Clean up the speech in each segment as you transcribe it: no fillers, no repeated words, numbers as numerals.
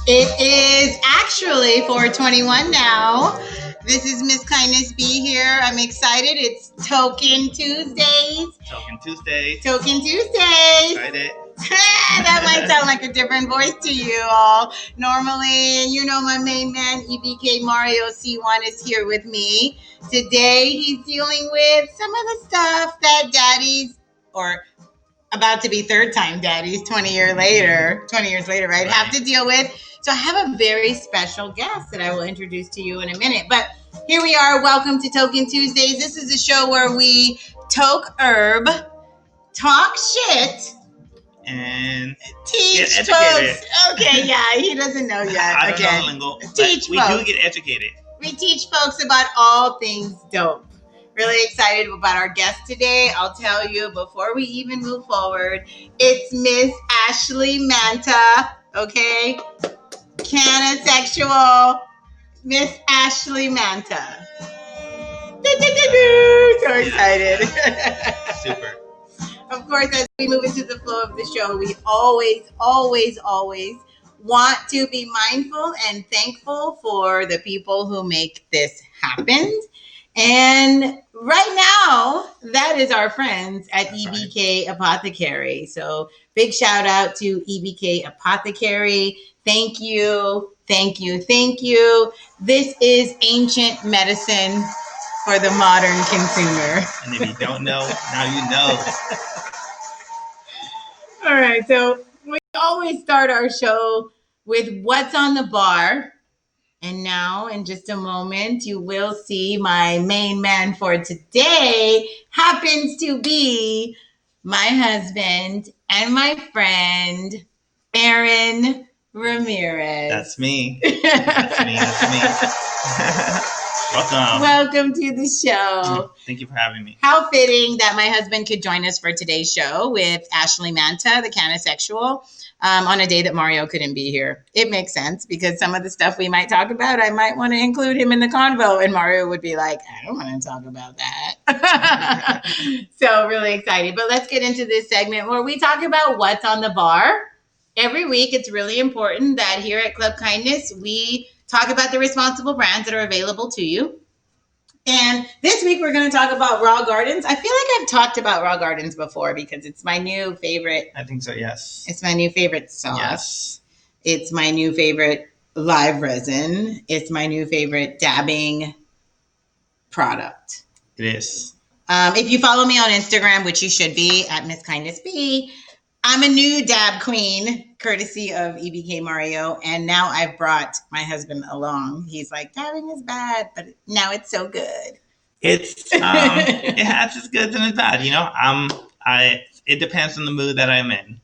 It is actually 4:21 now. This is Miss Kindness B here. I'm excited. It's Token Tuesdays. Token Tuesdays. Excited. That might sound like a different voice to you all. Normally, you know, my main man, Ebk Mario C1 is here with me. Today, he's dealing with some of the stuff that daddies, or about to be third-time daddies 20 years later, right, have to deal with. So I have a very special guest that I will introduce to you in a minute. But here we are. Welcome to Token Tuesdays. This is a show where we toke herb, talk shit, and teach folks. Okay, yeah, he doesn't know yet. I don't know lingo. Teach folks. We do get educated. We teach folks about all things dope. Really excited about our guest today. I'll tell you before we even move forward, it's Miss Ashley Manta, okay? CannaSexual, Miss Ashley Manta. So excited. Super. Of course, as we move into the flow of the show, we always want to be mindful and thankful for the people who make this happen. And right now, that is our friends at Ebk Apothecary. So big shout out to Ebk Apothecary. Thank you. This is ancient medicine for the modern consumer. And if you don't know, now you know. All right. So we always start our show with what's on the bar. And now, in just a moment, you will see my main man for today happens to be my husband and my friend, Aaron Ramirez. That's me. That's me. Welcome to the show. Thank you for having me. How fitting that my husband could join us for today's show with Ashley Manta, the CannaSexual, on a day that Mario couldn't be here. It makes sense because some of the stuff we might talk about, I might want to include him in the convo, and Mario would be like, I don't want to talk about that. So really excited. But let's get into this segment where we talk about what's on the bar. Every week, it's really important that here at Club Kindness, we talk about the responsible brands that are available to you. And this week, we're going to talk about Raw Gardens. I feel like I've talked about Raw Gardens before because it's my new favorite. I think so, yes. It's my new favorite sauce. Yes. It's my new favorite live resin. It's my new favorite dabbing product. It is. If you follow me on Instagram, which you should be, at Miss Kindness B, I'm a new dab queen, courtesy of Ebk Mario, and now I've brought my husband along. He's like, dabbing is bad, but now it's so good. It's it has its goods and its bad, you know. It depends on the mood that I'm in,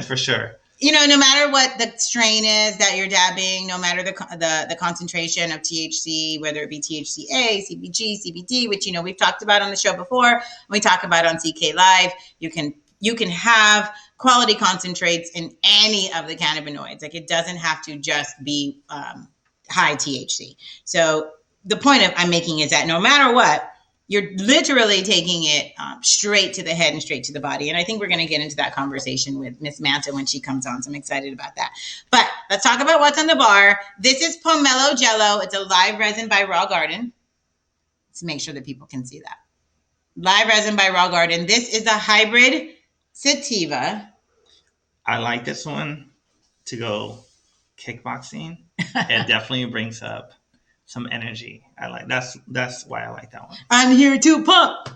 for sure. You know, no matter what the strain is that you're dabbing, no matter the concentration of THC, whether it be THCA, CBG, CBD, which you know we've talked about on the show before, we talk about on CK Live. You can have quality concentrates in any of the cannabinoids. Like it doesn't have to just be high THC. So the point I'm making is that no matter what, you're literally taking it straight to the head and straight to the body. And I think we're going to get into that conversation with Miss Manta when she comes on. So I'm excited about that. But let's talk about what's on the bar. This is Pomelo Jello. It's a live resin by Raw Garden. Let's make sure that people can see that. Live resin by Raw Garden. This is a hybrid sativa. I like this one to go kickboxing. It definitely brings up some energy. That's why I like that one. I'm here to pump.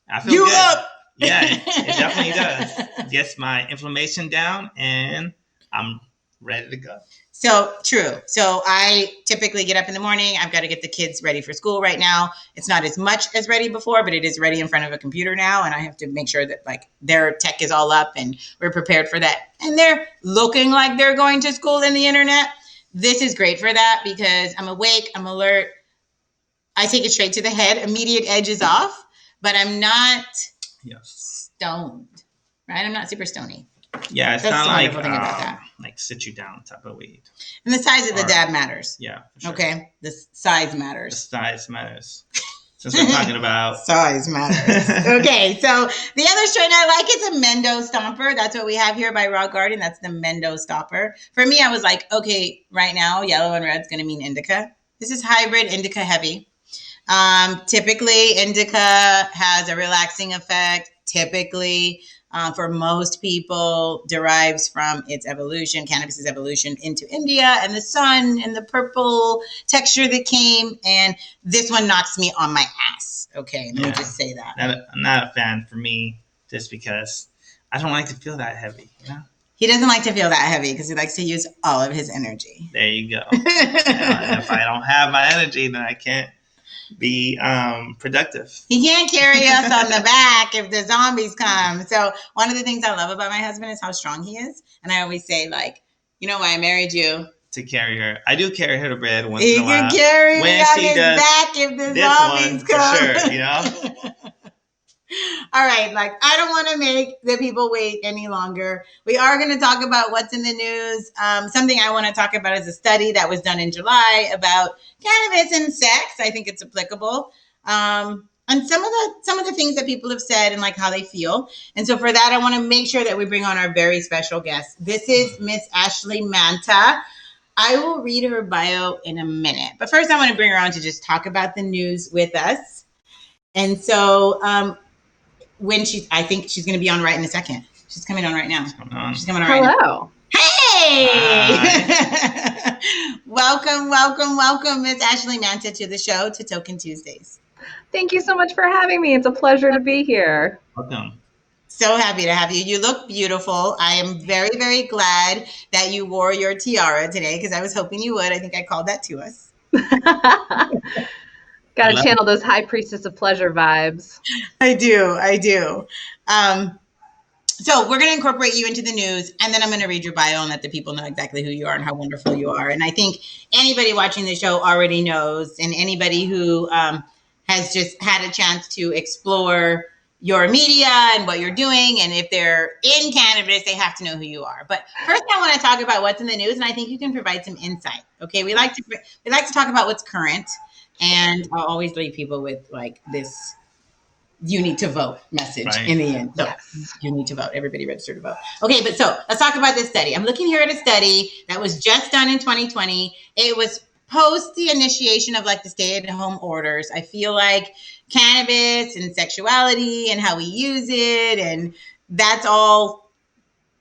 I feel you good. Up. Yeah, it definitely does. Gets my inflammation down, and I'm ready to go. So true. So I typically get up in the morning. I've got to get the kids ready for school right now. It's not as much as ready before, but it is ready in front of a computer now. And I have to make sure that like their tech is all up and we're prepared for that. And they're looking like they're going to school in the internet. This is great for that because I'm awake, I'm alert. I take it straight to the head. Immediate edge is off, but I'm not stoned, right? I'm not super stony. Yeah, it's That's not the like wonderful thing about that. like sit you down type of weed. And the size of the Or- dab matters. Yeah, for sure. Okay, the size The matters. size matters. Since we're talking about Size matters. Okay, so the other strain I like is a Mendo Stomper. That's what we have here by Raw Garden. That's the Mendo Stopper. For me, I was like, okay, right now, yellow and red is going to mean indica. This is hybrid indica heavy. Typically, indica has a relaxing effect. Typically, for most people, derives from its evolution, cannabis's evolution into India and the sun and the purple texture that came. And this one knocks me on my ass. Okay, let me just say that. I'm not a fan for me, just because I don't like to feel that heavy. You know? He doesn't like to feel that heavy because he likes to use all of his energy. There you go. And if I don't have my energy, then I can't be productive. He can't carry us on the back if the zombies come. So one of the things I love about my husband is how strong he is. And I always say, like, you know why I married you? To carry her. I do carry her to bed once He in a while. can carry when me on she his does back if the this zombies one, come. for sure, you know? All right, like I don't want to make the people wait any longer. We are going to talk about what's in the news. Something I want to talk about is a study that was done in July about cannabis and sex. I think it's applicable. And some of the things that people have said and like how they feel. And so for that, I want to make sure that we bring on our very special guest. This is Miss Ashley Manta. I will read her bio in a minute, but first I want to bring her on to just talk about the news with us. And so, I think she's going to be on right in a second. She's coming on right now. She's coming on right now. Hello. Hey! Welcome, Miss Ashley Manta to the show, to Token Tuesdays. Thank you so much for having me. It's a pleasure to be here. Welcome. So happy to have you. You look beautiful. I am very, very glad that you wore your tiara today because I was hoping you would. I think I called that to us. Got to channel those High Priestess of Pleasure vibes. I do. So we're going to incorporate you into the news, and then I'm going to read your bio and let the people know exactly who you are and how wonderful you are. And I think anybody watching the show already knows, and anybody who has just had a chance to explore your media and what you're doing, and if they're in cannabis, they have to know who you are. But first, I want to talk about what's in the news, and I think you can provide some insight. Okay, we like to talk about what's current. And I'll always leave people with like this, you need to vote message in the end. So you need to vote. Everybody register to vote. Okay, but so let's talk about this study. I'm looking here at a study that was just done in 2020. It was post the initiation of like the stay-at-home orders. I feel like cannabis and sexuality and how we use it, and that's all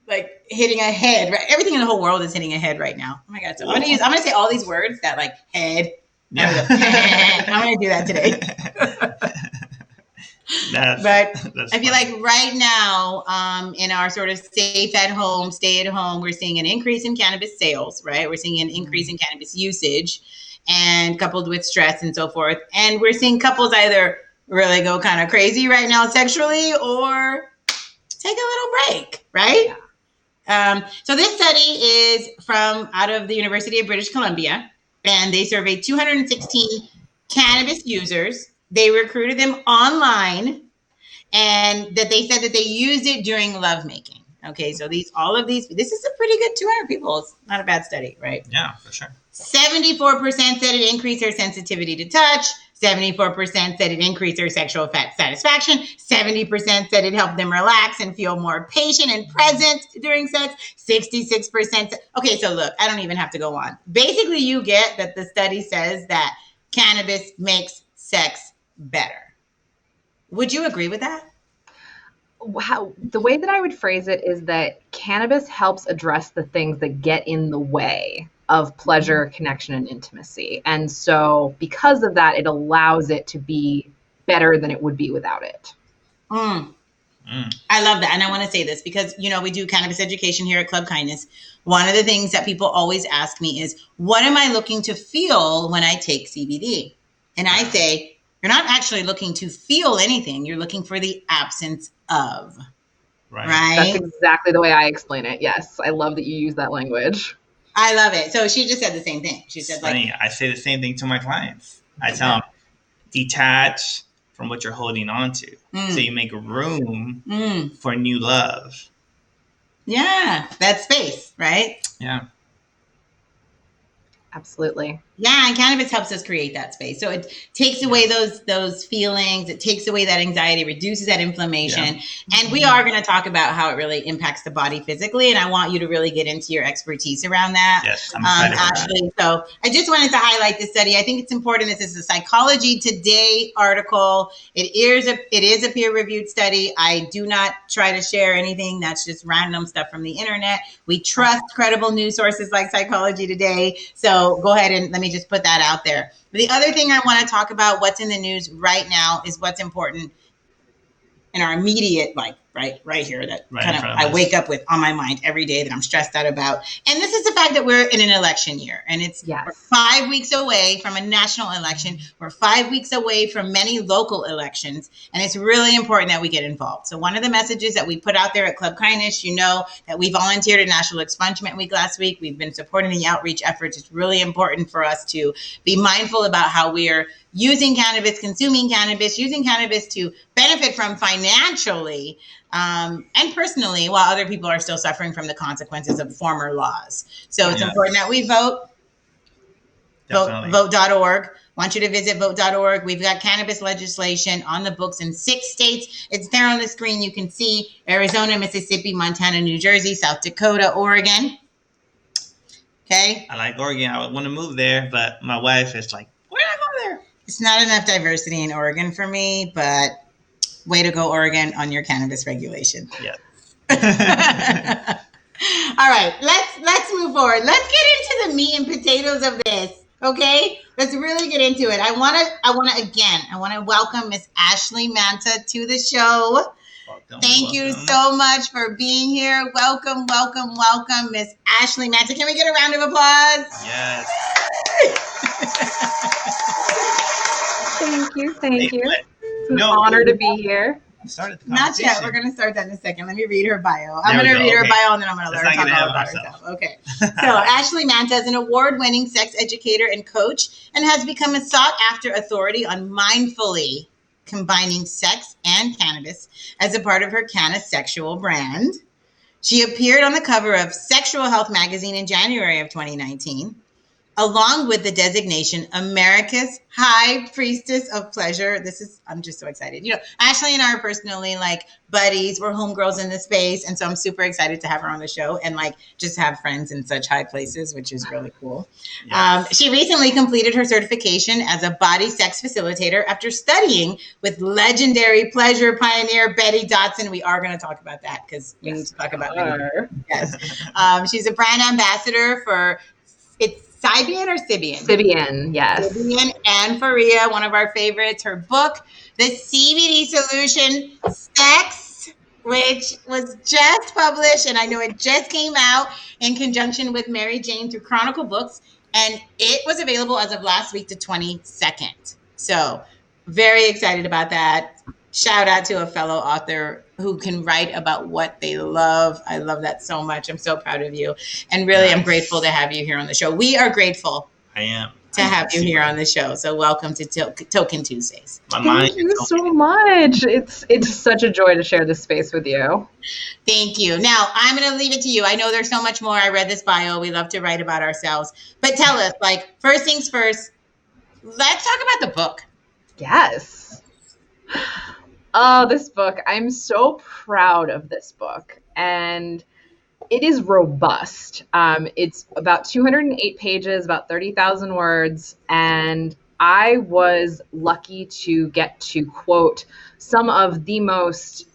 like hitting a head, right? Everything in the whole world is hitting a head right now. Oh my God. So I'm going to say all these words that like head. Yeah. I'm going to do that today. But I feel like right now, in our sort of safe at home, stay at home, we're seeing an increase in cannabis sales, right? We're seeing an increase in cannabis usage, and coupled with stress and so forth. And we're seeing couples either really go kind of crazy right now sexually or take a little break, right? Yeah. So this study is from out of the University of British Columbia. And they surveyed 216 cannabis users. They recruited them online, and that they said that they used it during lovemaking. Okay, so this is a pretty good 200 people. It's not a bad study, right? Yeah, for sure. 74% said it increased their sensitivity to touch. 74% said it increased their sexual satisfaction. 70% said it helped them relax and feel more patient and present during sex. 66%. Okay, so look, I don't even have to go on. Basically, you get that the study says that cannabis makes sex better. Would you agree with that? The way that I would phrase it is that cannabis helps address the things that get in the way of pleasure, connection, and intimacy. And so because of that, it allows it to be better than it would be without it. I love that. And I want to say this because, we do cannabis education here at Club Kindness. One of the things that people always ask me is, what am I looking to feel when I take CBD? And I say, you're not actually looking to feel anything. You're looking for the absence of. Right? That's exactly the way I explain it. Yes. I love that you use that language. I love it. So she just said the same thing. She said, I say the same thing to my clients. I tell them, detach from what you're holding on to. So you make room for new love. Yeah, that space, right? Yeah. Absolutely. Yeah, and cannabis helps us create that space. So it takes away those feelings, it takes away that anxiety, reduces that inflammation. Yeah. And we are going to talk about how it really impacts the body physically. And I want you to really get into your expertise around that. Yes, I'm excited about Ashley. So I just wanted to highlight this study. I think it's important. This is a Psychology Today article. It is a peer-reviewed study. I do not try to share anything that's just random stuff from the internet. We trust credible news sources like Psychology Today. So go ahead and let me just put that out there. The other thing I want to talk about, what's in the news right now, is what's important in our immediate, like right here, that Right kind in of front of I us. wake up with on my mind every day that I'm stressed out about. And this is the fact that we're in an election year, and it's Yes. we're 5 weeks away from a national election. We're 5 weeks away from many local elections, and it's really important that we get involved. So one of the messages that we put out there at Club Kindness, you know that we volunteered at National Expungement Week last week. We've been supporting the outreach efforts. It's really important for us to be mindful about how we are using cannabis, consuming cannabis, using cannabis to benefit from financially and personally, while other people are still suffering from the consequences of former laws. So it's important that we vote. Definitely. Vote.org. Want you to visit vote.org. We've got cannabis legislation on the books in 6 states. It's there on the screen. You can see Arizona, Mississippi, Montana, New Jersey, South Dakota, Oregon. Okay. I like Oregon. I want to move there, but my wife is like, "Where I go there?" It's not enough diversity in Oregon for me, but way to go, Oregon, on your cannabis regulation. Yeah. All right, let's move forward. Let's get into the meat and potatoes of this. Okay, let's really get into it. I want to welcome Miss Ashley Manta to the show. Thank you so much for being here. Welcome, Miss Ashley Manta. Can we get a round of applause? Yes. Thank you. It's an honor to be here. Not yet. We're going to start that in a second. Let me read her bio. I'm going to read her bio and then I'm going to let her talk all about herself. Okay. So Ashley Manta is an award-winning sex educator and coach and has become a sought-after authority on mindfully combining sex and cannabis as a part of her CannaSexual brand. She appeared on the cover of Sexual Health magazine in January of 2019. Along with the designation America's High Priestess of Pleasure. I'm just so excited. You know, Ashley and I are personally like buddies. We're homegirls in this space. And so I'm super excited to have her on the show and like just have friends in such high places, which is really cool. Yes. She recently completed her certification as a Bodysex Facilitator after studying with legendary pleasure pioneer Betty Dodson. We are going to talk about that because we need to talk about Betty. Yes. She's a brand ambassador for Sybian or Sybian? Sybian, yes. Sybian and Foria, one of our favorites. Her book, The CBD Solution, Sex, which was just published, and I know it just came out in conjunction with Mary Jane through Chronicle Books, and it was available as of last week, the 22nd. So very excited about that. Shout out to a fellow author who can write about what they love. I love that so much. I'm so proud of you. And really, I'm grateful to have you here on the show. We are grateful. I am. To have you here on the show. So welcome to Token Tuesdays. Thank you so much. It's such a joy to share this space with you. Thank you. Now, I'm going to leave it to you. I know there's so much more. I read this bio. We love to write about ourselves. But tell us, like, first things first, let's talk about the book. Yes. Oh, this book. I'm so proud of this book. And it is robust. It's about 208 pages, about 30,000 words. And I was lucky to get to quote some of the most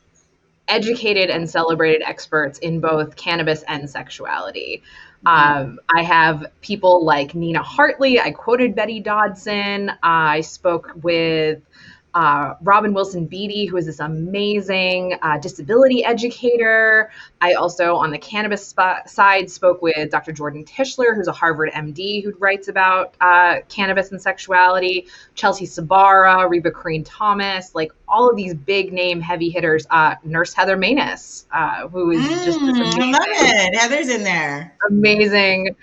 educated and celebrated experts in both cannabis and sexuality. I have people like Nina Hartley. I quoted Betty Dodson. I spoke with Robin Wilson Beatty, who is this amazing disability educator. I also, on the cannabis side, spoke with Dr. Jordan Tischler, who's a Harvard MD who writes about cannabis and sexuality, Chelsea Sabara, Reba Corrine Thomas, like all of these big name heavy hitters, Nurse Heather Manus, who is just this amazing. I love it. Heather's in there. Amazing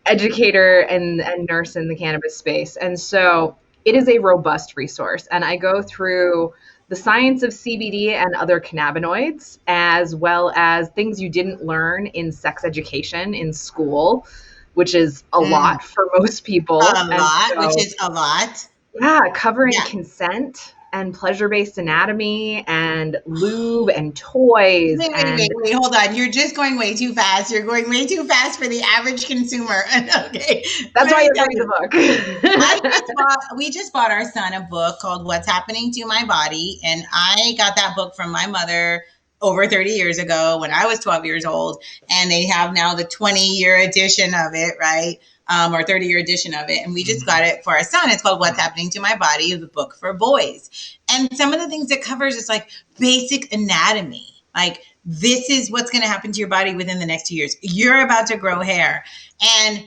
educator and nurse in the cannabis space. And so it is a robust resource. And I go through the science of CBD and other cannabinoids, as well as things you didn't learn in sex education in school, which is a lot for most people. Which is a lot. Yeah, covering consent and pleasure-based anatomy and lube and toys. Wait, hold on. You're just going way too fast. You're going way too fast for the average consumer. Okay. That's why you read the book. We just bought our son a book called What's Happening to My Body. And I got that book from my mother over 30 years ago when I was 12 years old. And they have now the 20-year edition of it, right? Or 30-year edition of it. And we just got it for our son. It's called What's Happening to My Body, the book for boys. And some of the things it covers is like basic anatomy. Like, this is what's going to happen to your body within the next 2 years. You're about to grow hair. And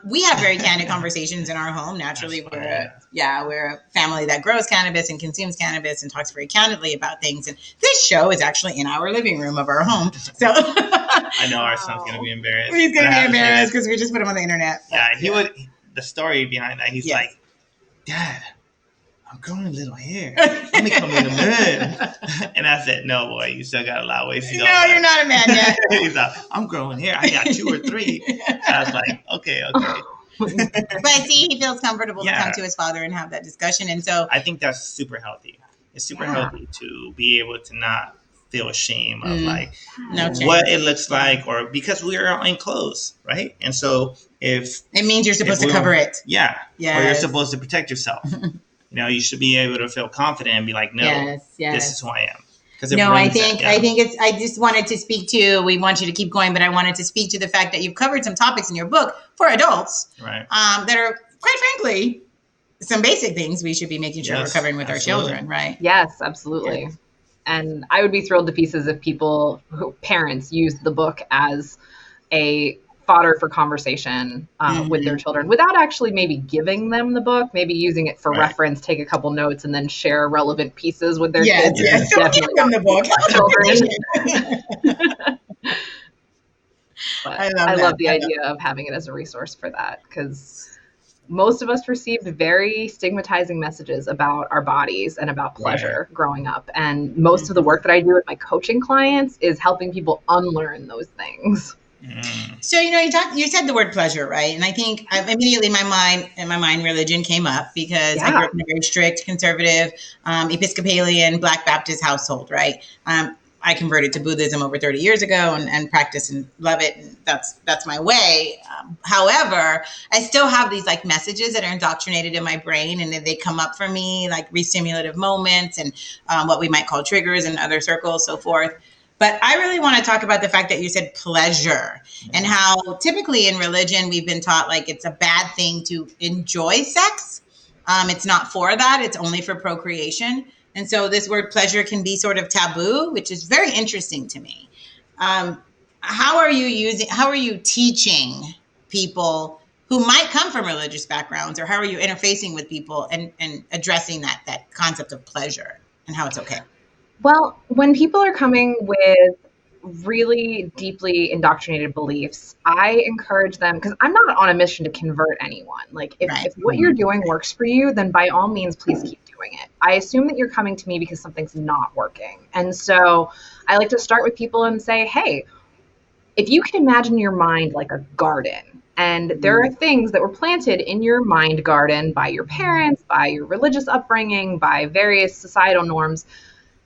we have very candid conversations in our home. Naturally, we're a family that grows cannabis and consumes cannabis and talks very candidly about things. And this show is actually in our living room of our home. So I know our son's going to be embarrassed. He's going to be embarrassed because we just put him on the internet. Yeah, he would. The story behind that, he's like, Dad, I'm growing a little hair. Let me come in the man. And I said, no, boy, you still got a lot of ways to go. No, you're not a man yet. He's like, I'm growing hair. I got 2 or 3. I was like, okay. But see, he feels comfortable to come to his father and have that discussion. And so I think that's super healthy. It's super healthy to be able to not feel shame of what it looks like, or because we are in clothes, right? And so if it means you're supposed to cover it. Or you're supposed to protect yourself. You should be able to feel confident and be like, no, this is who I am. I think I just wanted to speak to, we want you to keep going, but I wanted to speak to the fact that you've covered some topics in your book for adults, right? That are, quite frankly, some basic things we should be making sure we're covering with our children, right? Yes, absolutely. Yes. And I would be thrilled to pieces if parents use the book as a fodder for conversation with their children without actually maybe giving them the book, maybe using it for reference, take a couple notes, and then share relevant pieces with their kids. Yes, don't give them the book. Children. I love the idea of having it as a resource for that, because most of us received very stigmatizing messages about our bodies and about pleasure growing up. And most of the work that I do with my coaching clients is helping people unlearn those things. So, you said the word pleasure, right? And I think immediately in my mind, religion came up because I grew up in a very strict, conservative, Episcopalian, Black Baptist household, right? I converted to Buddhism over 30 years ago and practice and love it. And that's my way. However, I still have these like messages that are indoctrinated in my brain, and they come up for me like re-stimulative moments and what we might call triggers in other circles, so forth. But I really want to talk about the fact that you said pleasure and how typically in religion, we've been taught like it's a bad thing to enjoy sex. It's not for that. It's only for procreation. And so this word pleasure can be sort of taboo, which is very interesting to me. How are you teaching people who might come from religious backgrounds, or how are you interfacing with people and addressing that concept of pleasure and how it's okay? Well, when people are coming with really deeply indoctrinated beliefs, I encourage them, because I'm not on a mission to convert anyone. Like if what you're doing works for you, then by all means, please keep doing it. I assume that you're coming to me because something's not working. And so I like to start with people and say, hey, if you can imagine your mind like a garden, and there are things that were planted in your mind garden by your parents, by your religious upbringing, by various societal norms,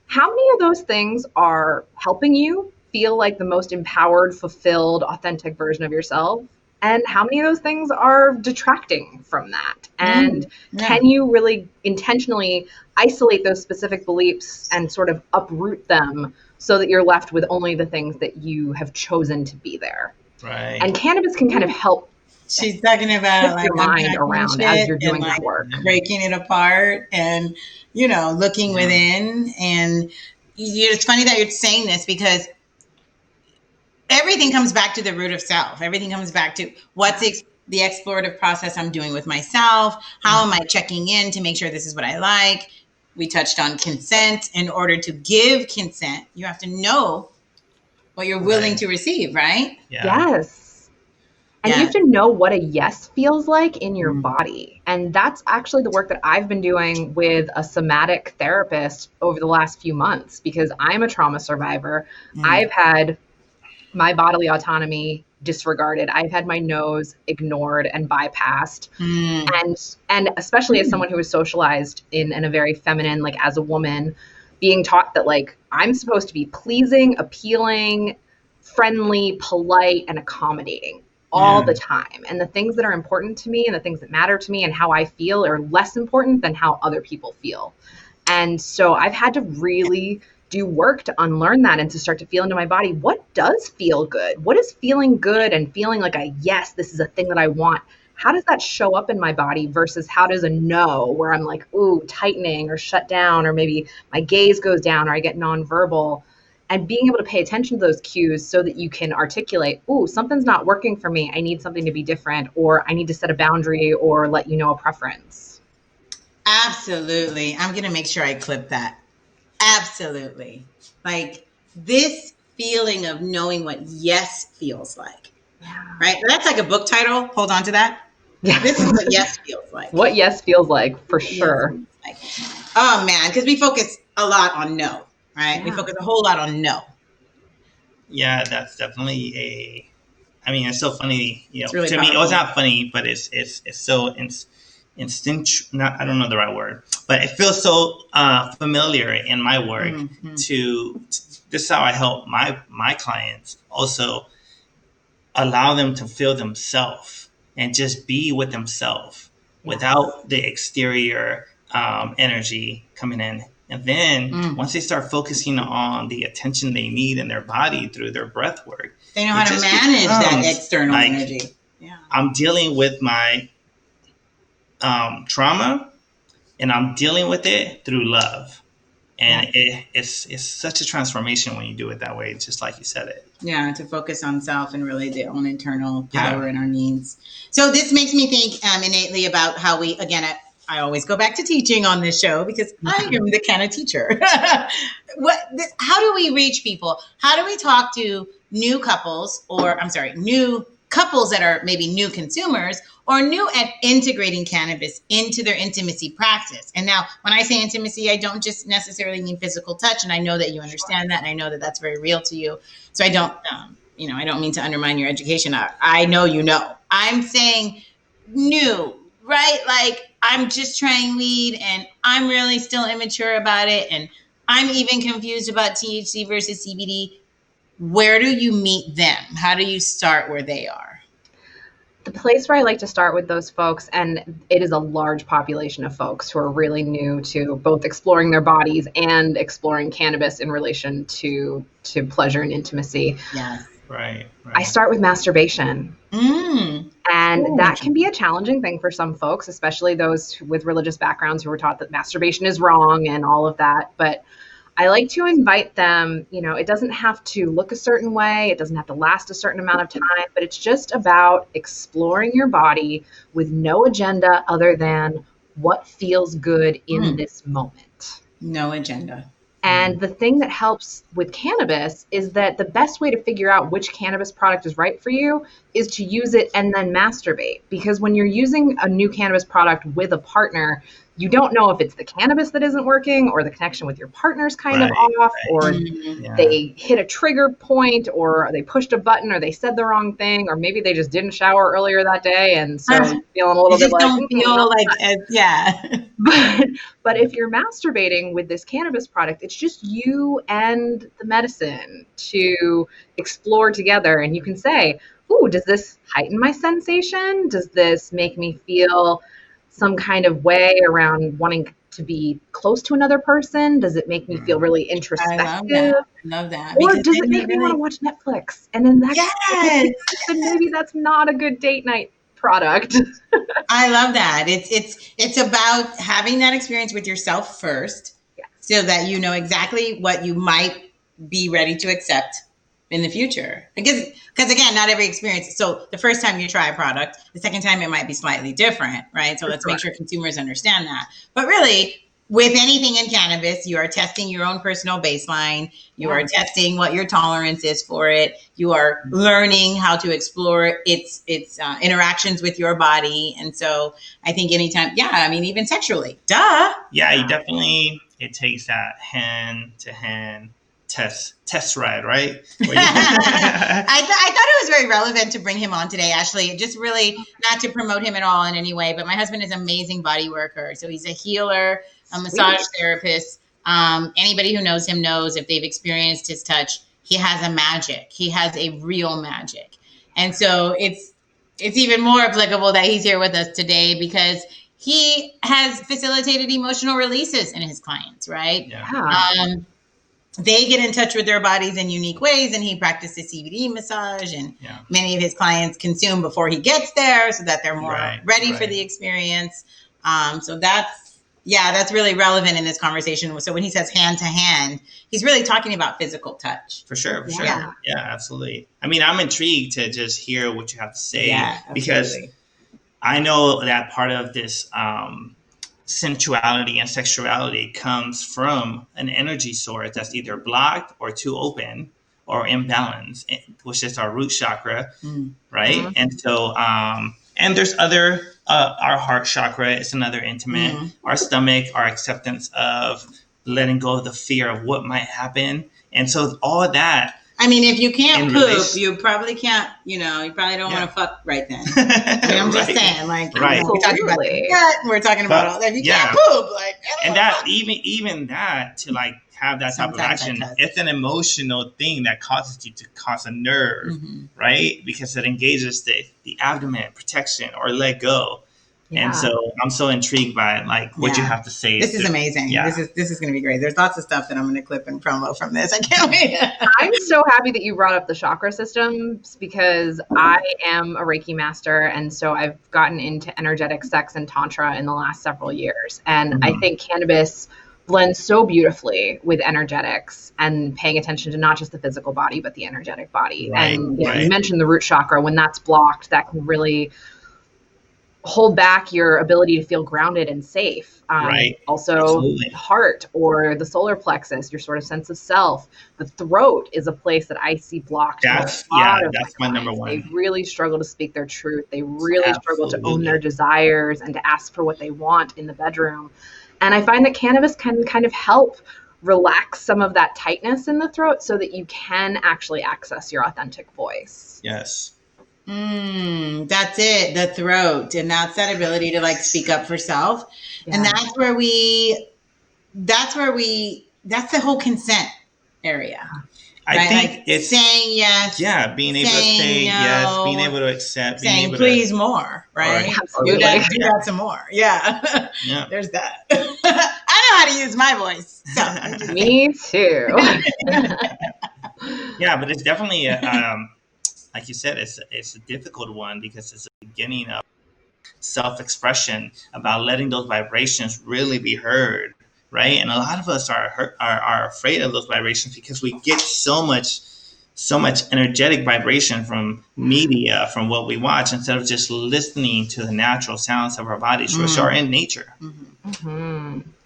how many of those things are helping you feel like the most empowered, fulfilled, authentic version of yourself? And how many of those things are detracting from that? And can you really intentionally isolate those specific beliefs and sort of uproot them so that you're left with only the things that you have chosen to be there? Right. And cannabis can kind of help. She's talking about like your mind around as you're doing that work, breaking it apart and looking within. And it's funny that you're saying this because everything comes back to the root of self. Everything comes back to what's the explorative process I'm doing with myself. How am I checking in to make sure this is what I like? We touched on consent. In order to give consent, you have to know what you're willing to receive, right? Yeah. Yes. And you have to know what a yes feels like in your body. And that's actually the work that I've been doing with a somatic therapist over the last few months, because I'm a trauma survivor. I've had my bodily autonomy disregarded. I've had my nose ignored and bypassed. And especially as someone who was socialized in a very feminine, like as a woman, being taught that like I'm supposed to be pleasing, appealing, friendly, polite, and accommodating all the time. And the things that are important to me and the things that matter to me and how I feel are less important than how other people feel. And so I've had to really do work to unlearn that and to start to feel into my body. What does feel good? What is feeling good and feeling like a yes, this is a thing that I want? How does that show up in my body versus how does a no, where I'm like, ooh, tightening or shut down, or maybe my gaze goes down or I get nonverbal? And being able to pay attention to those cues so that you can articulate, ooh, something's not working for me. I need something to be different, or I need to set a boundary or let you know a preference. Absolutely. I'm going to make sure I clip that. Absolutely. Like this feeling of knowing what yes feels like. Right? That's like a book title. Hold on to that. Yeah. This is what yes feels like. What yes feels like, for sure. Like. Oh, man. Because we focus a lot on no. Right? Yeah. We focus a whole lot on no. Yeah, that's definitely it's so funny, you know, really to powerful. me, it's not funny, but it's so instinctual, I don't know the right word, but it feels so familiar in my work to this is how I help my clients also allow them to feel themselves and just be with themselves without the exterior energy coming in. And then once they start focusing on the attention they need in their body through their breath work, they know how to manage that external energy. Yeah. I'm dealing with my trauma, and I'm dealing with it through love. And it's such a transformation when you do it that way, just like you said it. Yeah, to focus on self and really their own internal power and our needs. So this makes me think innately about how we, again, I always go back to teaching on this show because I am the kind of teacher. How do we reach people? How do we talk to new couples new couples that are maybe new consumers or new at integrating cannabis into their intimacy practice? And now when I say intimacy, I don't just necessarily mean physical touch. And I know that you understand that. And I know that that's very real to you. So I don't, I don't mean to undermine your education. I know, I'm saying new, right? Like I'm just trying weed and I'm really still immature about it. And I'm even confused about THC versus CBD. Where do you meet them? How do you start where they are? The place where I like to start with those folks, and it is a large population of folks who are really new to both exploring their bodies and exploring cannabis in relation to pleasure and intimacy. Yes. Right. I start with masturbation. And that can be a challenging thing for some folks, especially those with religious backgrounds who were taught that masturbation is wrong and all of that. But I like to invite them, it doesn't have to look a certain way. It doesn't have to last a certain amount of time, but it's just about exploring your body with no agenda other than what feels good in this moment. No agenda. And the thing that helps with cannabis is that the best way to figure out which cannabis product is right for you is to use it and then masturbate. Because when you're using a new cannabis product with a partner, you don't know if it's the cannabis that isn't working or the connection with your partner's kind of off, or they hit a trigger point, or they pushed a button, or they said the wrong thing, or maybe they just didn't shower earlier that day. And so feeling a little bit like, don't feel like, But if you're masturbating with this cannabis product, it's just you and the medicine to explore together. And you can say, ooh, does this heighten my sensation? Does this make me feel some kind of way around wanting to be close to another person? Does it make me feel really introspective? I love that. Or does it make me want to watch Netflix? And then then maybe that's not a good date night product. I love that. It's about having that experience with yourself first, so that you know exactly what you might be ready to accept in the future. Because again, not every experience. So the first time you try a product, the second time it might be slightly different, right? So let's make sure consumers understand that. But really, with anything in cannabis, you are testing your own personal baseline. You are testing what your tolerance is for it. You are learning how to explore its interactions with your body. And so I think anytime, even sexually, Yeah, you definitely, it takes that hand-to-hand test ride, right? I thought it was very relevant to bring him on today, Ashley. Just really not to promote him at all in any way, but my husband is an amazing body worker. So he's a healer, a massage therapist. Anybody who knows him knows if they've experienced his touch, he has a magic. He has a real magic. And so it's even more applicable that he's here with us today because he has facilitated emotional releases in his clients, right? Yeah. They get in touch with their bodies in unique ways, and he practices CBD massage, and many of his clients consume before he gets there so that they're more ready for the experience. So that's really relevant in this conversation. So when he says hand to hand, he's really talking about physical touch. For sure. Yeah, absolutely. I mean, I'm intrigued to just hear what you have to say because I know that part of this sensuality and sexuality comes from an energy source that's either blocked or too open or imbalanced, which is our root chakra, right? Mm-hmm. And so, and there's other, our heart chakra is another intimate, our stomach, our acceptance of letting go of the fear of what might happen. And so all of that. I mean, if you can't poop, you probably can't, you probably don't want to fuck right then. I mean, I'm just saying, like, we're talking about the gut, we're talking about all that. If you can't poop, like, and that, even that, to like have that type of action, it's an emotional thing that causes you to cause a nerve, right? Because it engages the abdomen, protection, or let go. Yeah. And so I'm so intrigued by like what you have to say. This is amazing. Yeah. This is going to be great. There's lots of stuff that I'm going to clip and promo from this. I can't wait. I'm so happy that you brought up the chakra systems because I am a Reiki master. And so I've gotten into energetic sex and tantra in the last several years. And I think cannabis blends so beautifully with energetics and paying attention to not just the physical body, but the energetic body. Right. And you mentioned the root chakra. When that's blocked, that can really hold back your ability to feel grounded and safe. Also, the heart or the solar plexus, your sort of sense of self. The throat is a place that I see blocked. That's my number one. They really struggle to speak their truth. They really struggle to own their desires and to ask for what they want in the bedroom. And I find that cannabis can kind of help relax some of that tightness in the throat so that you can actually access your authentic voice. Yes. That's it, the throat, and that's that ability to like speak up for self. And that's the whole consent area. I think it's saying yes. Yeah, being able to say yes, being able to accept, saying please more, right? Absolutely. Do that some more. Yeah. There's that. I know how to use my voice. So. Me too. Yeah, but it's definitely like you said, it's a difficult one because it's the beginning of self-expression about letting those vibrations really be heard, right? And a lot of us are afraid of those vibrations because we get so much energetic vibration from media, from what we watch, instead of just listening to the natural sounds of our bodies, which are in nature,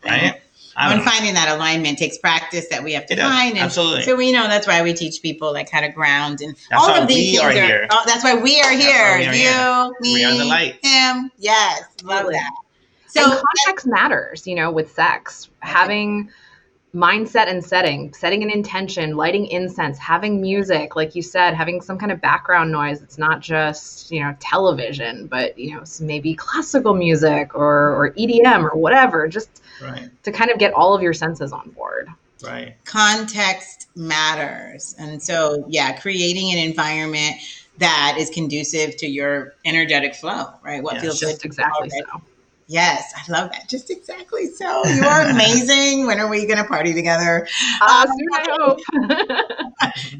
right? And finding that alignment takes practice that we have to find. And absolutely. So we know that's why we teach people like how to ground and all of these things here. That's why we are here. You, me, we are the light. Him. Yes. Love that. So and context matters, with sex. Having mindset and setting an intention, lighting incense, having music, like you said, having some kind of background noise. It's not just, television, but, maybe classical music or EDM or whatever, just to kind of get all of your senses on board. Right. Context matters. And so, creating an environment that is conducive to your energetic flow, right? What feels just exactly so. Yes, I love that. Just exactly so. You are amazing. When are we going to party together? Soon, I hope.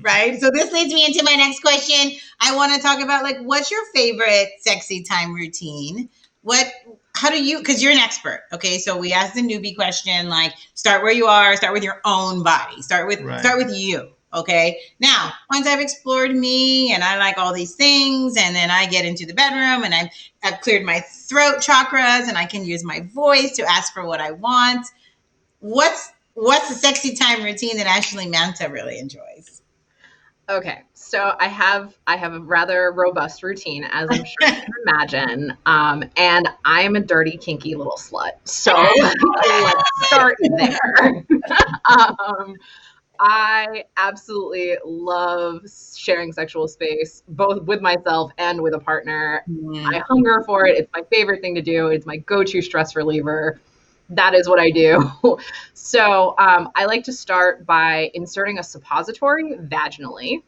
Right. So this leads me into my next question. I want to talk about what's your favorite sexy time routine? Because you're an expert. Okay. So we asked the newbie question, start where you are, start with your own body, start with you. Okay. Now, once I've explored me and I like all these things, and then I get into the bedroom and I've cleared my throat chakras and I can use my voice to ask for what I want. what's the sexy time routine that Ashley Manta really enjoys? Okay, so I have a rather robust routine, as I'm sure you can imagine, and I'm a dirty, kinky little slut. So let's start there. I absolutely love sharing sexual space, both with myself and with a partner. I hunger for it. It's my favorite thing to do. It's my go-to stress reliever. That is what I do. So I like to start by inserting a suppository vaginally.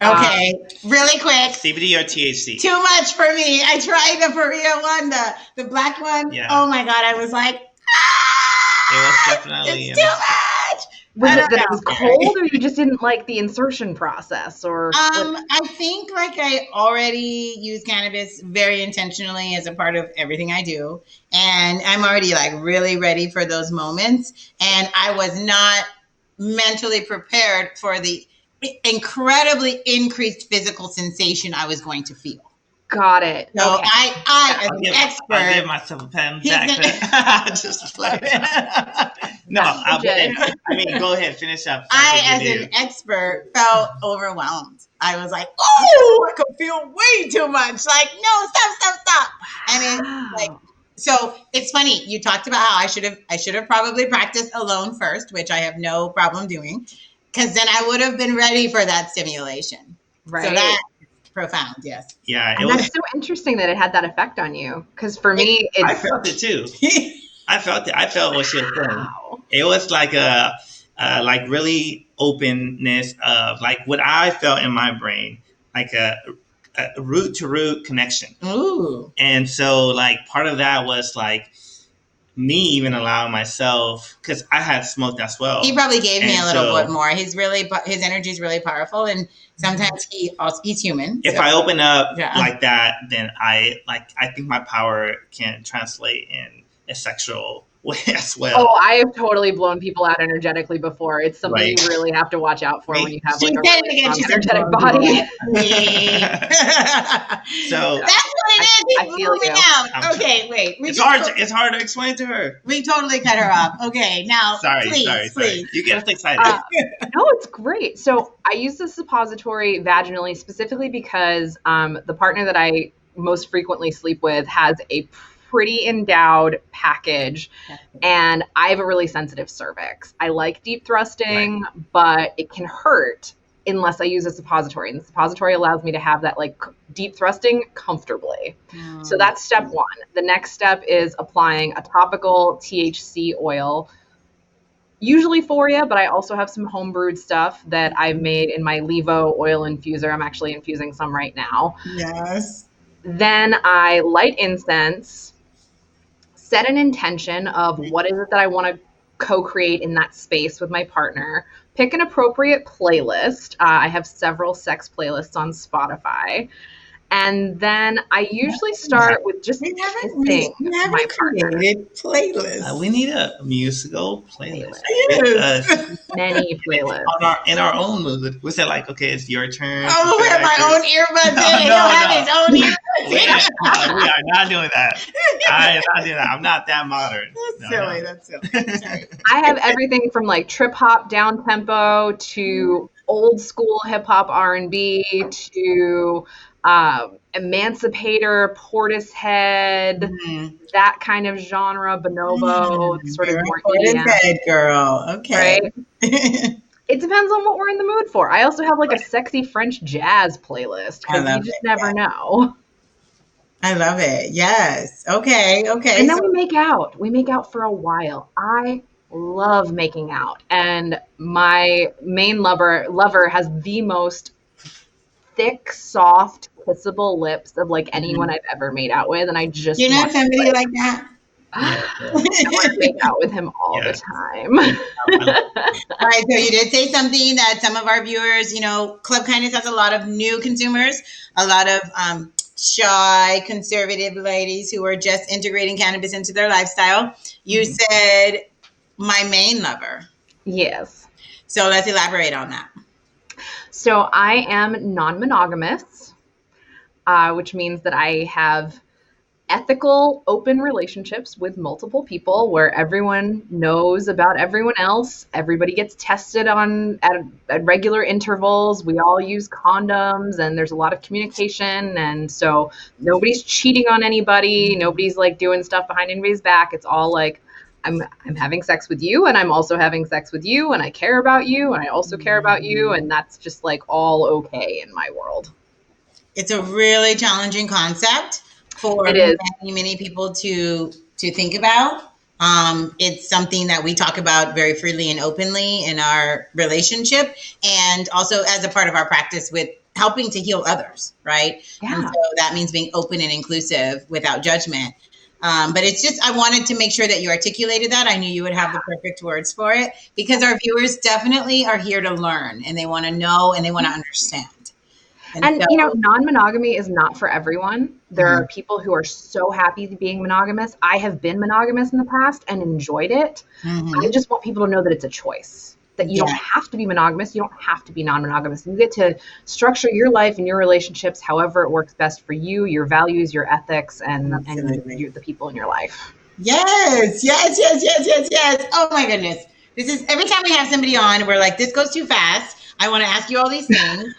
Okay, really quick. CBD or THC? Too much for me. I tried the Foria one, the black one. Yeah. Oh my God, I was like, It was definitely it's too much. Was I it don't that know. it was cold, or you just didn't like the insertion process, or? I think like I already use cannabis very intentionally as a part of everything I do. And I'm already like really ready for those moments. And I was not mentally prepared for the incredibly increased physical sensation I was going to feel. Got it. So Okay. I as an I'll expert, give myself a pat on the He's back. Just like no, Legit. I mean, go ahead, finish up. I as an expert felt overwhelmed. I was like, oh, I could feel way too much. Like, no, stop. And it's like, so it's funny. You talked about how I should have probably practiced alone first, which I have no problem doing, because then I would have been ready for that stimulation. Right. So that's profound. Yes. Yeah, And that's so interesting that it had that effect on you. Because for me, I it's felt it too. I felt it. I felt what she was saying. wow. It was like a like really openness of like what I felt in my brain, like a root to root connection. Ooh. And so like part of that was like me even allowing myself, because I had smoked as well. He probably gave me And a little so- bit more. His energy is really powerful, and sometimes he's human. If so- I open up Yeah. like that, then I think my power can translate in a sexual way as well. Oh, I have totally blown people out energetically before. It's something Right. you really have to watch out for Me- when you have She like a said it really again. strong She said, energetic body. So That's what it is. I He feel blew me you. out. Okay, wait. it's hard to explain to her. We totally cut her off. Okay, now Sorry. please. You get excited. No, it's great. So I use the suppository vaginally specifically because the partner that I most frequently sleep with has a pretty endowed package, and I have a really sensitive cervix. I like deep thrusting, but it can hurt unless I use a suppository, and the suppository allows me to have that like deep thrusting comfortably. So that's step one. The next step is applying a topical THC oil, usually Foria, but I also have some homebrewed stuff that I've made in my Levo oil infuser. I'm actually infusing some right now. Yes. Then I light incense, set an intention of what is it that I want to co-create in that space with my partner, pick an appropriate playlist. I have several sex playlists on Spotify. And then I usually start with just kissing my partner. created playlist. We need a musical playlist. Yes. Many playlists. In our own mood. We said like, okay, it's your turn. Oh, we have my own earbuds in. He No, don't have no. his own earbuds in. We are not doing that. I am not doing that. I'm not that modern. That's silly. Sorry. I have everything from like trip hop down tempo to old school hip hop R&B to Emancipator, Portishead, that kind of genre, bonobo, sort of more in EDM, bed, girl. Okay. right? It depends on what we're in the mood for. I also have like a sexy French jazz playlist I because love you just it, never know. I love it. Yes. Okay. And then we make out. We make out for a while. I love making out. And my main lover has the most thick, soft, kissable lips of like anyone I've ever made out with. And I just You're not want to, somebody like that. I want to make out with him all the time. All right, so you did say something that some of our viewers, Club Kindness has a lot of new consumers, a lot of shy, conservative ladies who are just integrating cannabis into their lifestyle. You said my main lover. Yes. So let's elaborate on that. So I am non-monogamous, which means that I have ethical, open relationships with multiple people where everyone knows about everyone else. Everybody gets tested at regular intervals. We all use condoms, and there's a lot of communication. And so nobody's cheating on anybody. Nobody's like doing stuff behind anybody's back. It's all like, I'm having sex with you, and I'm also having sex with you, and I care about you, and I also care about you. And that's just like all okay in my world. It's a really challenging concept for many people to think about. It's something that we talk about very freely and openly in our relationship, and also as a part of our practice with helping to heal others, right? Yeah. And so that means being open and inclusive without judgment. But it's just, I wanted to make sure that you articulated that. I knew you would have the perfect words for it, because our viewers definitely are here to learn, and they want to know, and they want to understand. And you know, non-monogamy is not for everyone. There are people who are so happy being monogamous. I have been monogamous in the past and enjoyed it. I just want people to know that it's a choice, that you don't have to be monogamous. You don't have to be non-monogamous. You get to structure your life and your relationships however it works best for you, your values, your ethics, and the people in your life. Yes. Oh my goodness. This is, every time we have somebody on, we're like, this goes too fast. I want to ask you all these things.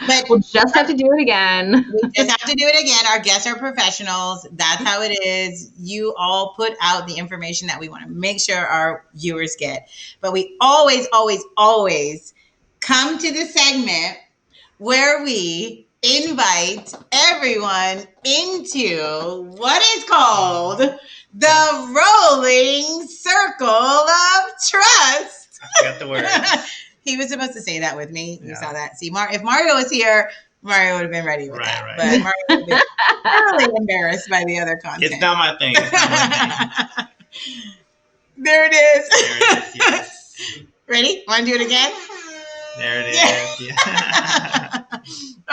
But we'll just have to do it again. We just have to do it again. Our guests are professionals. That's how it is. You all put out the information that we want to make sure our viewers get. But we always, always, always come to the segment where we invite everyone into what is called the rolling circle of trust. I forgot the word. He was supposed to say that with me. You saw that. See, if Mario was here, Mario would have been ready with that. Right. But Mario would have been really embarrassed by the other content. It's not my thing. There it is. There it is, yes. Ready? Want to do it again? There it is. Yeah.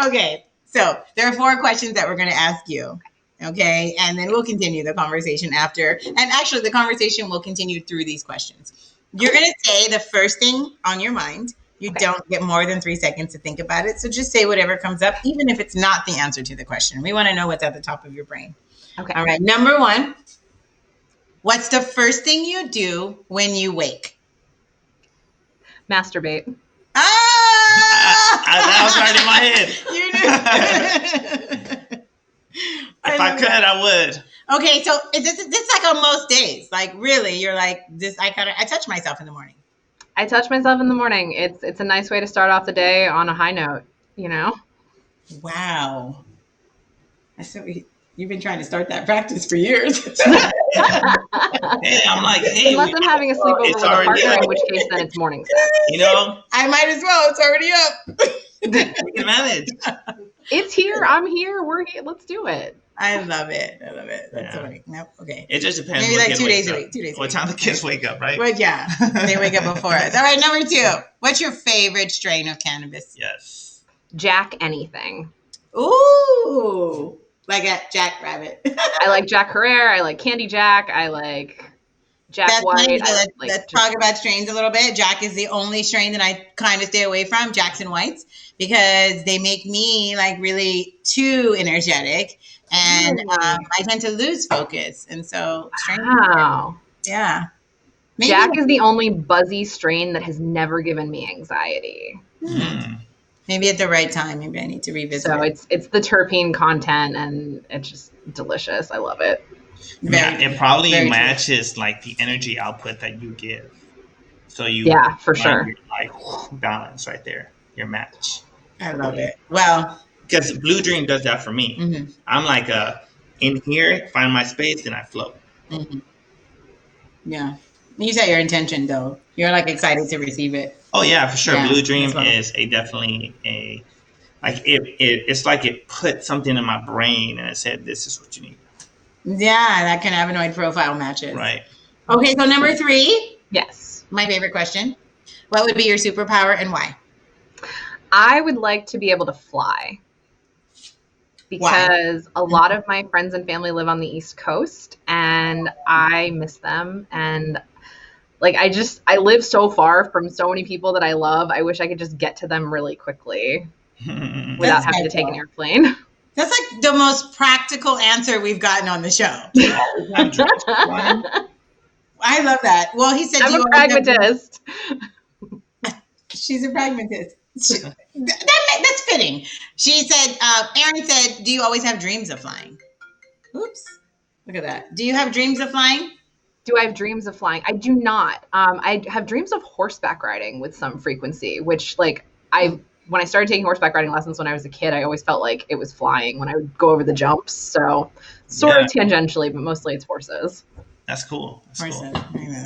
Okay. So there are 4 questions that we're going to ask you. Okay. And then we'll continue the conversation after. And actually, the conversation will continue through these questions. You're going to say the first thing on your mind. You don't get more than 3 seconds to think about it. So just say whatever comes up, even if it's not the answer to the question. We want to know what's at the top of your brain. Okay. All right. Number 1. What's the first thing you do when you wake? Masturbate. That was already in my head. You knew. If I could, I would. Okay, so this like on most days. Like really, you're like this. I touch myself in the morning. I touch myself in the morning. It's a nice way to start off the day on a high note. You know. Wow. You've been trying to start that practice for years. Hey, I'm like, hey. Unless I'm having a sleepover with a partner, in which case then it's morning sex. You know, I might as well. It's already up. we can manage. It's here. I'm here. We're here. Let's do it. I love it. That's funny. Nope. Okay. It just depends. Maybe like 2 days a week. 2 days. What time the kids wake up, right? Well, yeah, they wake up before us. All right, number 2. What's your favorite strain of cannabis? Yes. Jack anything. Ooh, like a Jack Rabbit. I like Jack Herrera. I like Candy Jack. I like Jack White. Let's talk about strains a little bit. Jack is the only strain that I kind of stay away from, Jackson Whites, because they make me like really too energetic. And I tend to lose focus. And so, yeah. Maybe Jack is the only buzzy strain that has never given me anxiety. Maybe at the right time, maybe I need to revisit. So it's the terpene content, and it's just delicious. I love it. It probably matches like the energy output that you give. So for sure. You're like balance right there. Your match. I love it. Well. Because Blue Dream does that for me. Mm-hmm. I'm like in here, find my space, then I float. Mm-hmm. Yeah. You set your intention, though. You're like excited to receive it. Oh, yeah, for sure. Yeah, Blue Dream is definitely it's like it put something in my brain and it said, this is what you need. Yeah, that cannabinoid profile matches. Right. Okay, so number 3. Yes. My favorite question. What would be your superpower and why? I would like to be able to fly. Because a lot of my friends and family live on the East Coast and I miss them. And like, I live so far from so many people that I love. I wish I could just get to them really quickly without having to take an airplane. That's like the most practical answer we've gotten on the show. I love that. Well, he said, I'm a pragmatist. She's a pragmatist. That's fitting. She said, Erin said, do you always have dreams of flying? Oops. Look at that. Do you have dreams of flying? Do I have dreams of flying? I do not. I have dreams of horseback riding with some frequency, which when I started taking horseback riding lessons when I was a kid, I always felt like it was flying when I would go over the jumps. So sort of tangentially, but mostly it's horses. That's cool. Horses.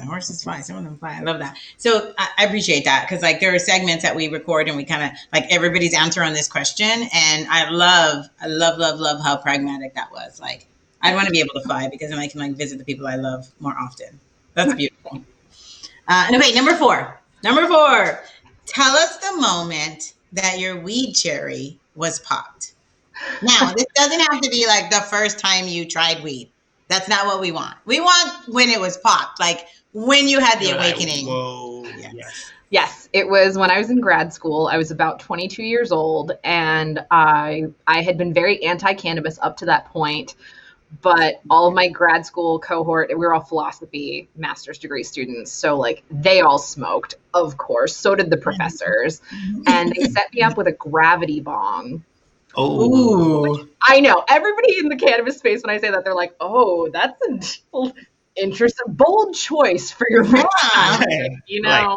Horses fly. Some of them fly. I love that. So I appreciate that because there are segments that we record and we kind of everybody's answer on this question. And I love how pragmatic that was. I'd want to be able to fly because then I can visit the people I love more often. That's beautiful. Okay, number four. Tell us the moment that your weed cherry was popped. Now, this doesn't have to be the first time you tried weed. That's not what we want. We want when it was popped, when you had the awakening. Whoa. Yes, it was when I was in grad school. I was about 22 years old, and I had been very anti-cannabis up to that point. But all of my grad school cohort, we were all philosophy master's degree students. So they all smoked, of course. So did the professors. And they set me up with a gravity bong. Oh, I know. Everybody in the cannabis space, when I say that, they're like, oh, that's an interesting, bold choice for your time.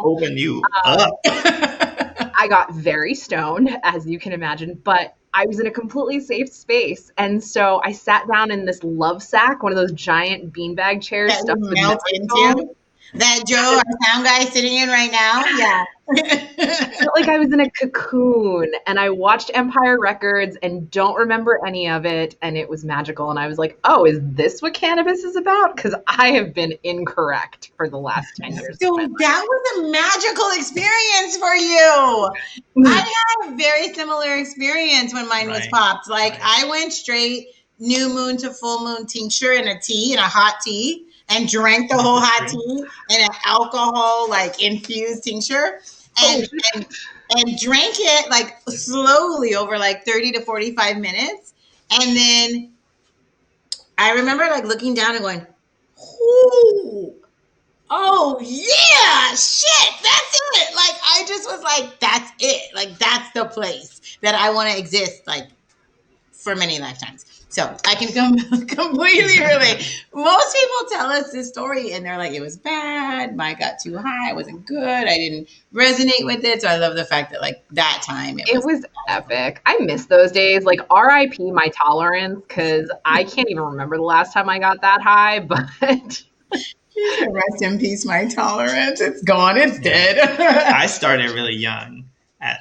Open you up. I got very stoned, as you can imagine, but I was in a completely safe space. And so I sat down in this love sack, one of those giant beanbag chairs. That melt into. That Joe, our sound guy, sitting in right now. Yeah. I felt like I was in a cocoon, and I watched Empire Records and don't remember any of it. And it was magical. And I was like, oh, is this what cannabis is about? Because I have been incorrect for the last 10 years. So that was a magical experience for you. I had a very similar experience when mine was popped. I went straight new moon to full moon tincture in a hot tea. And drank the whole hot tea and an alcohol infused tincture and drank it slowly over 30 to 45 minutes. And then I remember looking down and going, oh yeah, shit, that's it. I just was that's it. That's the place that I want to exist for many lifetimes. So I can completely relate. Most people tell us this story and they're like, it was bad. I got too high. It wasn't good. I didn't resonate with it. So I love the fact that that time. It was epic. I miss those days. RIP my tolerance because I can't even remember the last time I got that high. But rest in peace, my tolerance. It's gone. It's dead. I started really young at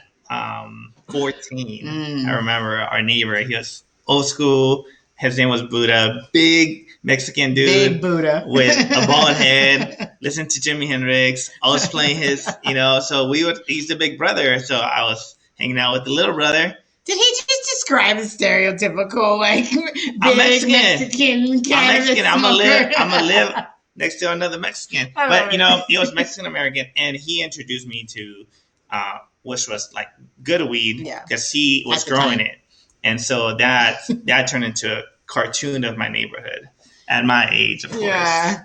14. I remember our neighbor. He was old school. His name was Buddha. Big Mexican dude. Big Buddha. With a bald head. Listened to Jimi Hendrix. Always playing his, so he's the big brother. So I was hanging out with the little brother. Did he just describe the stereotypical, big I'm Mexican cannabis I'm gonna live next to another Mexican. But, he was Mexican American. And he introduced me to, which was good weed. Because he was growing it. And so that turned into a cartoon of my neighborhood at my age, of course. Yeah.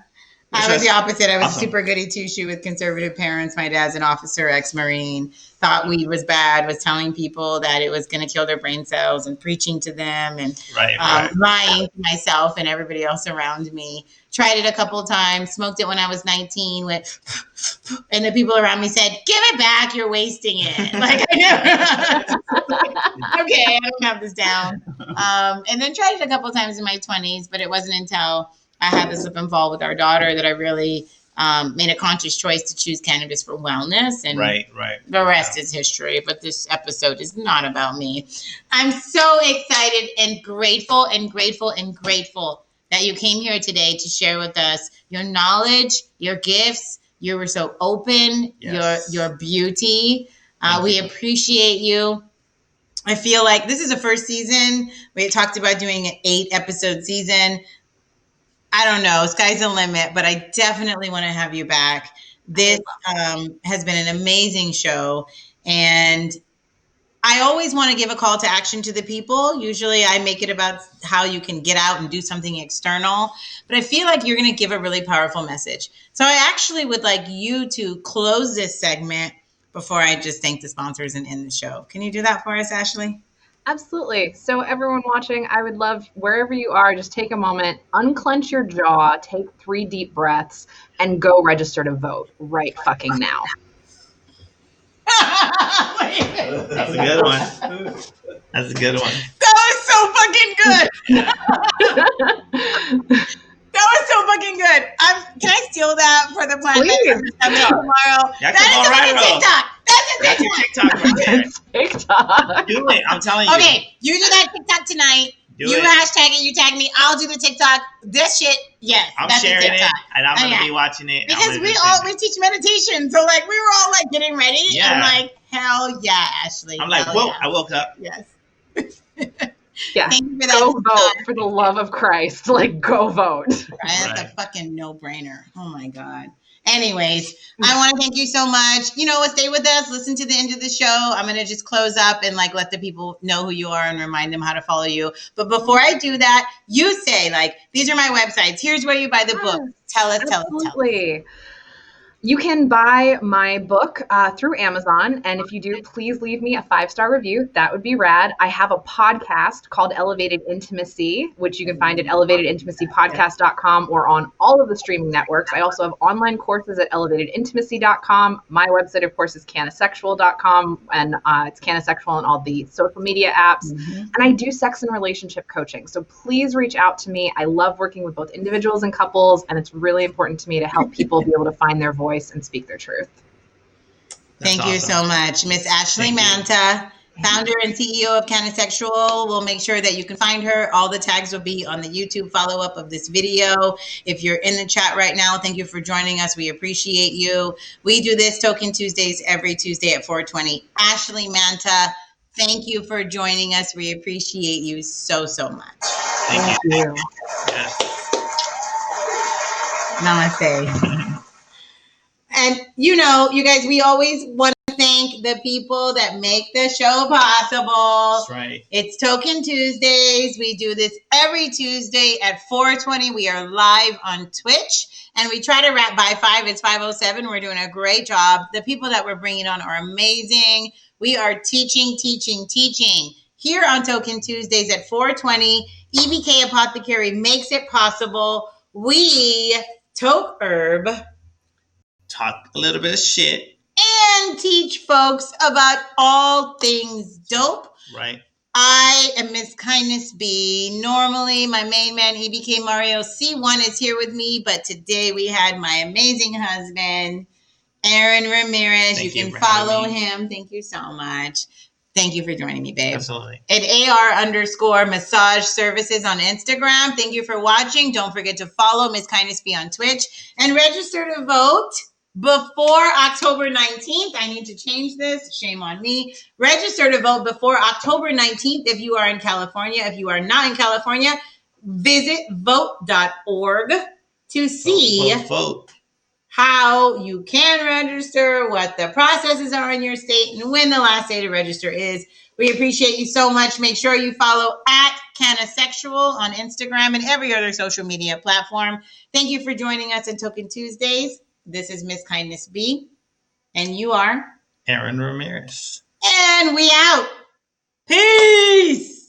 I was the opposite. I was super goody two-shoe with conservative parents. My dad's an officer, ex-Marine, thought weed was bad, was telling people that it was going to kill their brain cells and preaching to them and lying to myself and everybody else around me. Tried it a couple of times, smoked it when I was 19 and the people around me said, give it back, you're wasting it. I never, okay, I don't have this down. And then tried it a couple of times in my 20s, but it wasn't until I had the slip and fall with our daughter that I really made a conscious choice to choose cannabis for wellness. And the rest is history. But this episode is not about me. I'm so excited and grateful that you came here today to share with us your knowledge, your gifts. You were so open, your beauty. We appreciate you. I feel like this is the first season. We had talked about doing an 8-episode season. I don't know. Sky's the limit, but I definitely want to have you back. This has been an amazing show. And I always want to give a call to action to the people. Usually I make it about how you can get out and do something external, but I feel like you're going to give a really powerful message. So I actually would like you to close this segment before I just thank the sponsors and end the show. Can you do that for us, Ashley? Absolutely. So everyone watching, I would love, wherever you are, just take a moment, unclench your jaw, take 3 deep breaths, and go register to vote right fucking now. That's a good one. That's a good one. That was so fucking good. That was so fucking good. Can I steal that for the planet tomorrow? Yeah, That is a TikTok. That's a TikTok. That's a TikTok right there. TikTok. Do it. I'm telling you. Okay, you do that TikTok tonight. Do you it. hashtag it. You tag me. I'll do the TikTok. This shit. Yes, I'm that's sharing a TikTok. it, and I'm gonna be watching it. Because we teach meditation, so like we were all like getting ready. Yeah. I'm like, hell yeah, Ashley. I'm like, whoa! Yeah. I woke up. Yes. Yeah. Thank you for that. Go vote for the love of Christ. Like, go vote. That's a fucking no-brainer. Oh my God. Anyways, I want to thank you so much. You know what? Stay with us. Listen to the end of the show. I'm going to just close up and like let the people know who you are and remind them how to follow you. But before I do that, you say like, these are my websites. Here's where you buy the book. Tell us. You can buy my book through Amazon. And if you do, please leave me a 5-star review. That would be rad. I have a podcast called Elevated Intimacy, which you can find at elevatedintimacypodcast.com or on all of the streaming networks. I also have online courses at elevatedintimacy.com. My website, of course, is CannaSexual.com, and it's CannaSexual on all the social media apps. Mm-hmm. And I do sex and relationship coaching. So please reach out to me. I love working with both individuals and couples, and it's really important to me to help people be able to find their voice and speak their truth. Thank you so much, Miss Ashley Manta, founder and CEO of CannaSexual. We'll make sure that you can find her. All the tags will be on the YouTube follow-up of this video. If you're in the chat right now, thank you for joining us. We appreciate you. We do this Token Tuesdays every Tuesday at 4:20. Ashley Manta, thank you for joining us. We appreciate you so, so much. Thank you. Yes. Namaste. And, you know, you guys, we always want to thank the people that make the show possible. That's right. It's Token Tuesdays. We do this every Tuesday at 4:20. We are live on Twitch. And we try to wrap by 5. It's 5:07. We're doing a great job. The people that we're bringing on are amazing. We are teaching here on Token Tuesdays at 4:20. Ebk Apothecary makes it possible. We toke herb, talk a little bit of shit, and teach folks about all things dope. Right. I am Miss Kindness B. Normally, my main man, Ebk Mario C1, is here with me, but today we had my amazing husband, Aaron Ramirez. You can follow him. Thank you so much. Thank you for joining me, babe. Absolutely. At AR_massage services on Instagram. Thank you for watching. Don't forget to follow Miss Kindness B on Twitch and register to vote before October 19th. I need to change this. Shame on me. Register to vote before October 19th if you are in California. If you are not in California, visit vote.org to see vote. How you can register, what the processes are in your state, and when the last day to register is. We appreciate you so much. Make sure you follow at CannaSexual on Instagram and every other social media platform. Thank you for joining us on Token Tuesdays. This is Miss Kindness B, and you are Aaron Ramirez. And we out. Peace.